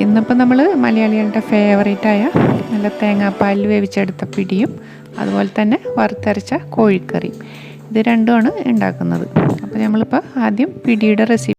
ഇന്നിപ്പോൾ നമ്മൾ മലയാളികളുടെ ഫേവറേറ്റായ നല്ല തേങ്ങാപ്പാലിൽ വേവിച്ചെടുത്ത പിടിയും അതുപോലെ തന്നെ വറുത്തരച്ച കോഴിക്കറിയും ഇത് രണ്ടുമാണ് ഉണ്ടാക്കുന്നത്. അപ്പോൾ നമ്മളിപ്പോൾ ആദ്യം പിടിയുടെ റെസിപ്പി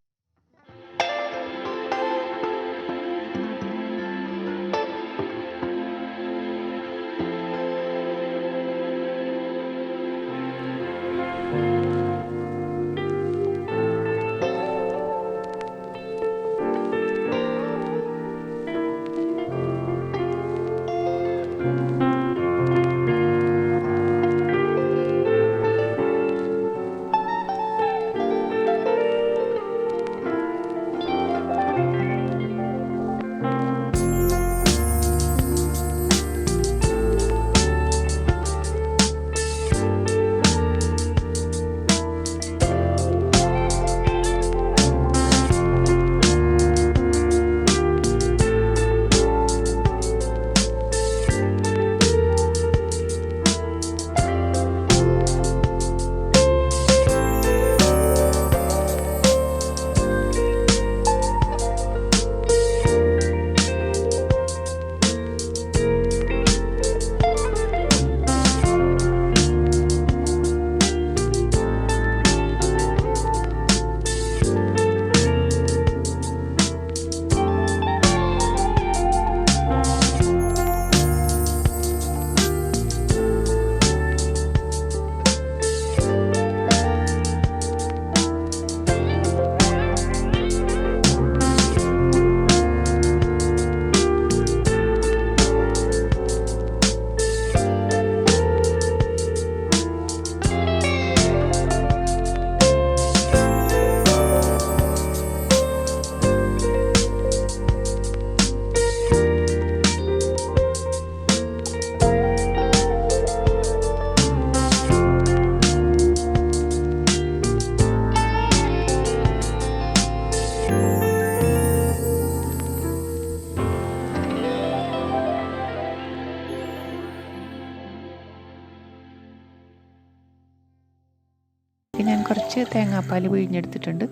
ഞാൻ കുറച്ച് തേങ്ങാപ്പാൽ പിഴിഞ്ഞെടുത്തിട്ടുണ്ട്.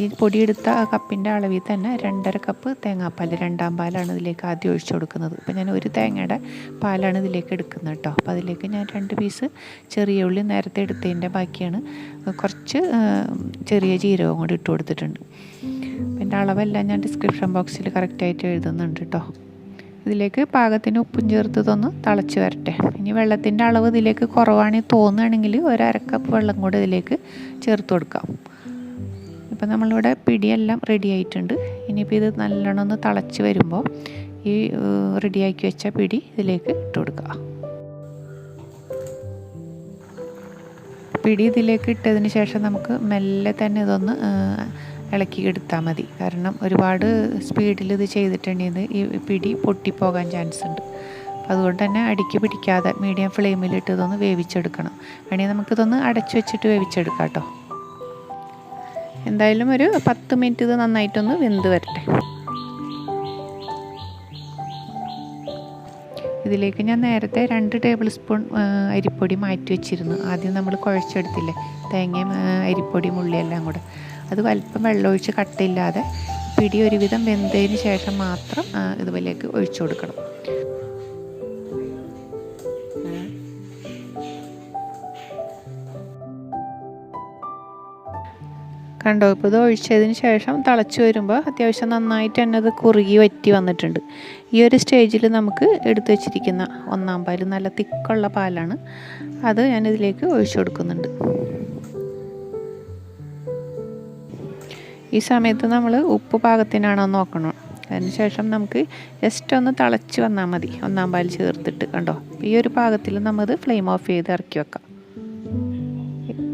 ഈ പൊടിയെടുത്ത ആ കപ്പിൻ്റെ അളവിൽ തന്നെ 2.5 കപ്പ് തേങ്ങാപ്പാൽ, രണ്ടാം പാലാണ് ഇതിലേക്ക് ആദ്യം ഒഴിച്ചു കൊടുക്കുന്നത്. അപ്പോൾ ഞാൻ ഒരു തേങ്ങയുടെ പാലാണ് ഇതിലേക്ക് എടുക്കുന്നത് കേട്ടോ. അപ്പോൾ അതിലേക്ക് ഞാൻ 2 പീസ് ചെറിയ ഉള്ളി നേരത്തെ എടുത്തതിൻ്റെ ബാക്കിയാണ്, കുറച്ച് ചെറിയ ജീരകവും കൂടി ഇട്ട് കൊടുത്തിട്ടുണ്ട്. പിന്നെ അളവെല്ലാം ഞാൻ ഡിസ്ക്രിപ്ഷൻ ബോക്സിൽ കറക്റ്റായിട്ട് എഴുതുന്നുണ്ട് കേട്ടോ. ഇതിലേക്ക് പാകത്തിന് ഉപ്പും ചേർത്തതൊന്ന് തിളച്ച് വരട്ടെ. ഇനി വെള്ളത്തിൻ്റെ അളവ് ഇതിലേക്ക് കുറവാണെങ്കിൽ തോന്നുകയാണെങ്കിൽ 1/2 കപ്പ് വെള്ളം കൂടെ ഇതിലേക്ക് ചേർത്ത് കൊടുക്കാം. ഇപ്പം നമ്മളിവിടെ പിടിയെല്ലാം റെഡി ആയിട്ടുണ്ട്. ഇനിയിപ്പോൾ ഇത് നല്ലോണം ഒന്ന് തിളച്ച് വരുമ്പോൾ ഈ റെഡിയാക്കി വെച്ച പിടി ഇതിലേക്ക് ഇട്ട് കൊടുക്കുക. പിടി ഇതിലേക്ക് ഇട്ടതിന് ശേഷം നമുക്ക് മെല്ലെ തന്നെ ഇതൊന്ന് ഇളക്കി എടുത്താൽ മതി. കാരണം ഒരുപാട് സ്പീഡിൽ ഇത് ചെയ്തിട്ടുണ്ടെങ്കിൽ ഈ പിടി പൊട്ടിപ്പോകാൻ ചാൻസ് ഉണ്ട്. അപ്പോൾ അതുകൊണ്ട് തന്നെ അടിക്ക് പിടിക്കാതെ മീഡിയം ഫ്ലെയിമിലിട്ട് ഇതൊന്ന് വേവിച്ചെടുക്കണം. വേണമെങ്കിൽ നമുക്കിതൊന്ന് അടച്ചു വെച്ചിട്ട് വേവിച്ചെടുക്കാം കേട്ടോ. എന്തായാലും ഒരു 10 മിനിറ്റ് ഇത് നന്നായിട്ടൊന്ന് വെന്ത് വരട്ടെ. ഇതിലേക്ക് ഞാൻ നേരത്തെ 2 ടേബിൾ സ്പൂൺ അരിപ്പൊടി മാറ്റി വെച്ചിരുന്നു. ആദ്യം നമ്മൾ കുഴച്ചെടുത്തില്ലേ തേങ്ങയും അരിപ്പൊടിയും ഉള്ളിയെല്ലാം കൂടെ, അത് അല്പം വെള്ളമൊഴിച്ച് കട്ടയില്ലാതെ പിടി ഒരുവിധം വെന്തതിന് ശേഷം മാത്രം ഇതുപോലേക്ക് ഒഴിച്ചു കൊടുക്കണം. കണ്ടോ, ഇപ്പോൾ ഇത് ഒഴിച്ചതിന് ശേഷം തിളച്ച് വരുമ്പോൾ അത്യാവശ്യം നന്നായിട്ട് തന്നെ അത് കുറുകി വറ്റി വന്നിട്ടുണ്ട്. ഈ ഒരു സ്റ്റേജിൽ നമുക്ക് എടുത്തു വച്ചിരിക്കുന്ന 1-ാം പാൽ, നല്ല തിക്കുള്ള പാലാണ്, അത് ഞാനിതിലേക്ക് ഒഴിച്ചു കൊടുക്കുന്നുണ്ട്. ഈ സമയത്ത് നമ്മൾ ഉപ്പ് പാകത്തിനാണോ നോക്കണം. അതിനുശേഷം നമുക്ക് ജസ്റ്റ് ഒന്ന് തിളച്ച് വന്നാൽ മതി 1-ാം പാൽ ചേർത്തിട്ട്. കണ്ടോ, ഈ ഒരു പാകത്തിൽ നമ്മത് ഫ്ലെയിം ഓഫ് ചെയ്ത് ഇറക്കി വെക്കാം.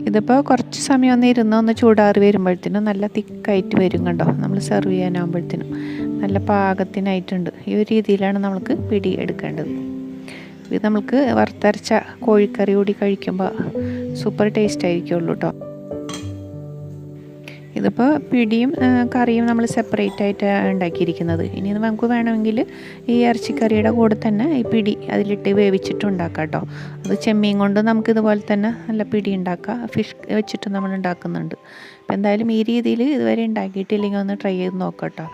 ഇതിപ്പോൾ കുറച്ച് സമയം ഒന്ന് ചൂടാറി വരുമ്പോഴത്തേനും നല്ല തിക്കായിട്ട് വരും. കണ്ടോ, നമ്മൾ സെർവ് ചെയ്യാനാകുമ്പോഴത്തേനും നല്ല പാകത്തിനായിട്ടുണ്ട്. ഈ ഒരു രീതിയിലാണ് നമുക്ക് പിടി എടുക്കേണ്ടത്. ഇത് നമുക്ക് വറുത്തരച്ച കോഴിക്കറി കൂടി കഴിക്കുമ്പോൾ സൂപ്പർ ടേസ്റ്റ് ആയിരിക്കുള്ളൂ കേട്ടോ. ഇതിപ്പോൾ പിടിയും കറിയും നമ്മൾ സെപ്പറേറ്റ് ആയിട്ട് ഉണ്ടാക്കിയിരിക്കുന്നത്. ഇനി നമുക്ക് വേണമെങ്കിൽ ഈ ഇറച്ചിക്കറിയുടെ കൂടെ തന്നെ ഈ പിടി അതിലിട്ട് വേവിച്ചിട്ട് ഉണ്ടാക്കാം കേട്ടോ. അത് ചെമ്മീൻ കൊണ്ട് നമുക്കിതുപോലെ തന്നെ നല്ല പിടി ഉണ്ടാക്കാം. ഫിഷ് വെച്ചിട്ട് നമ്മൾ ഉണ്ടാക്കുന്നുണ്ട്. അപ്പോൾ എന്തായാലും ഈ രീതിയിൽ ഇതുവരെ ഉണ്ടാക്കിയിട്ടില്ലെങ്കിൽ ഒന്ന് ട്രൈ ചെയ്ത് നോക്കാം കേട്ടോ.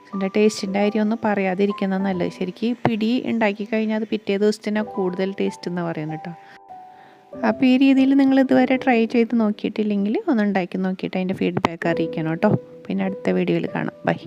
ഇതിൻ്റെ ടേസ്റ്റിൻ്റെ കാര്യം ഒന്നും പറയാതിരിക്കുന്നത് നല്ലത്. ശരിക്കും പിടി ഉണ്ടാക്കി കഴിഞ്ഞാൽ അത് പിറ്റേ ദിവസത്തിന് കൂടുതൽ ടേസ്റ്റ് എന്ന് പറയുന്നത് കേട്ടോ. അപ്പോൾ ഈ രീതിയിൽ നിങ്ങൾ ഇതുവരെ ട്രൈ ചെയ്ത് നോക്കിയിട്ടില്ലെങ്കിൽ ഒന്ന് ഉണ്ടാക്കി നോക്കിയിട്ട് അതിൻ്റെ ഫീഡ്ബാക്ക് അറിയിക്കണം കേട്ടോ. പിന്നെ അടുത്ത വീഡിയോയിൽ കാണാം. ബൈ.